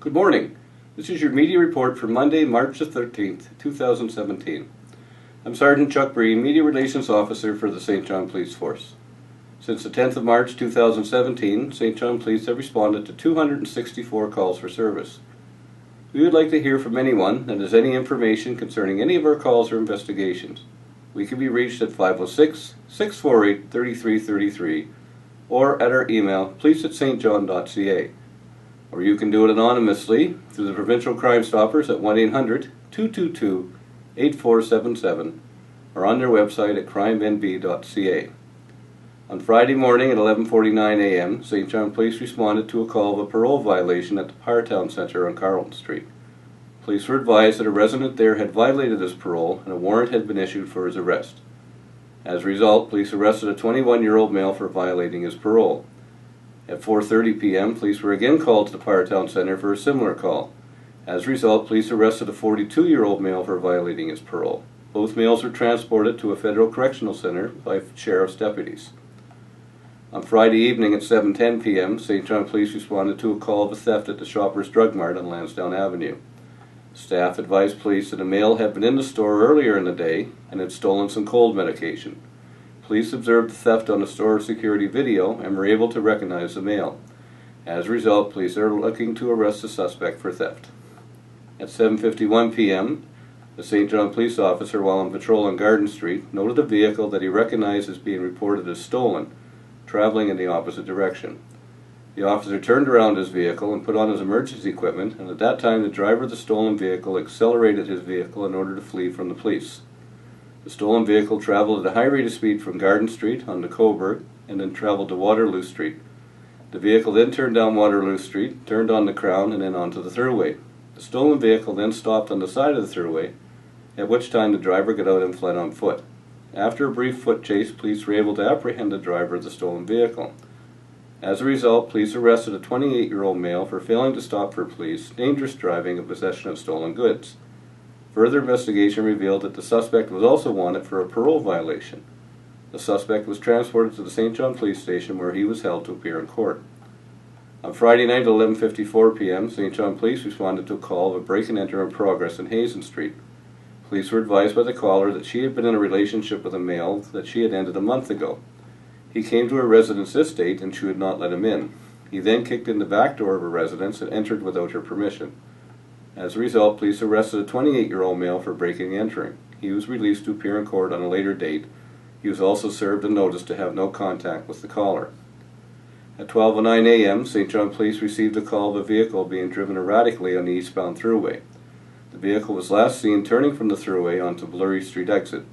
Good morning. This is your media report for Monday, March the 13th, 2017. I'm Sergeant Chuck Breen, Media Relations Officer for the St. John Police Force. Since the 10th of March 2017, St. John Police have responded to 264 calls for service. We would like to hear from anyone that has any information concerning any of our calls or investigations. We can be reached at 506-648-3333 or at our email police@stjohn.ca. Or you can do it anonymously through the Provincial Crime Stoppers at 1-800-222-8477 or on their website at crimenb.ca. On Friday morning at 11:49 a.m., St. John Police responded to a call of a parole violation at the Partown Centre on Carleton Street. Police were advised that a resident there had violated his parole and a warrant had been issued for his arrest. As a result, police arrested a 21-year-old male for violating his parole. At 4:30 p.m., police were again called to the Partown Centre for a similar call. As a result, police arrested a 42-year-old male for violating his parole. Both males were transported to a federal correctional centre by sheriff's deputies. On Friday evening at 7:10 p.m., St. John Police responded to a call of a theft at the Shoppers Drug Mart on Lansdowne Avenue. Staff advised police that a male had been in the store earlier in the day and had stolen some cold medication. Police observed the theft on the store security video and were able to recognize the male. As a result, police are looking to arrest the suspect for theft. At 7:51 p.m., the St. John police officer, while on patrol on Garden Street, noted a vehicle that he recognized as being reported as stolen, traveling in the opposite direction. The officer turned around his vehicle and put on his emergency equipment, and at that time the driver of the stolen vehicle accelerated his vehicle in order to flee from the police. The stolen vehicle traveled at a high rate of speed from Garden Street onto Coburg and then traveled to Waterloo Street. The vehicle then turned down Waterloo Street, turned on the Crown, and then onto the Thruway. The stolen vehicle then stopped on the side of the Thruway, at which time the driver got out and fled on foot. After a brief foot chase, police were able to apprehend the driver of the stolen vehicle. As a result, police arrested a 28-year-old male for failing to stop for police, dangerous driving, and possession of stolen goods. Further investigation revealed that the suspect was also wanted for a parole violation. The suspect was transported to the St. John Police Station where he was held to appear in court. On Friday night at 11:54 p.m., St. John Police responded to a call of a break-and-enter in progress in Hazen Street. Police were advised by the caller that she had been in a relationship with a male that she had ended a month ago. He came to her residence this date and she would not let him in. He then kicked in the back door of her residence and entered without her permission. As a result, police arrested a 28-year-old male for breaking and entering. He was released to appear in court on a later date. He was also served a notice to have no contact with the caller. At 12:09 a.m., St. John Police received a call of a vehicle being driven erratically on the eastbound Thruway. The vehicle was last seen turning from the Thruway onto Blurry Street exit.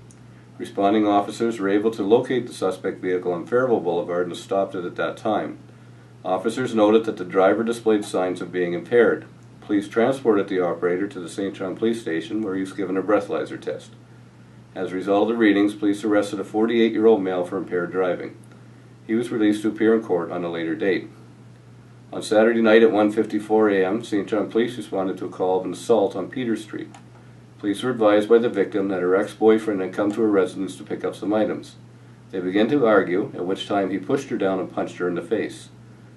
Responding officers were able to locate the suspect vehicle on Fairville Boulevard and stopped it at that time. Officers noted that the driver displayed signs of being impaired. Police transported the operator to the St. John Police Station where he was given a breathalyzer test. As a result of the readings, police arrested a 48-year-old male for impaired driving. He was released to appear in court on a later date. On Saturday night at 1:54 a.m., St. John Police responded to a call of an assault on Peter Street. Police were advised by the victim that her ex-boyfriend had come to her residence to pick up some items. They began to argue, at which time he pushed her down and punched her in the face.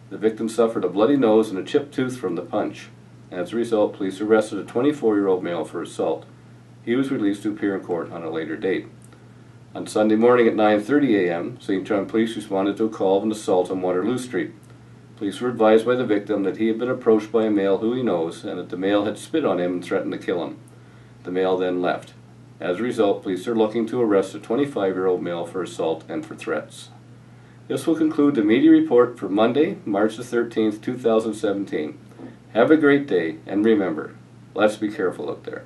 The victim suffered a bloody nose and a chipped tooth from the punch. As a result, police arrested a 24-year-old male for assault. He was released to appear in court on a later date. On Sunday morning at 9:30 a.m., St. John Police responded to a call of an assault on Waterloo Street. Police were advised by the victim that he had been approached by a male who he knows and that the male had spit on him and threatened to kill him. The male then left. As a result, police are looking to arrest a 25-year-old male for assault and for threats. This will conclude the media report for Monday, March the 13th, 2017. Have a great day, and remember, let's be careful out there.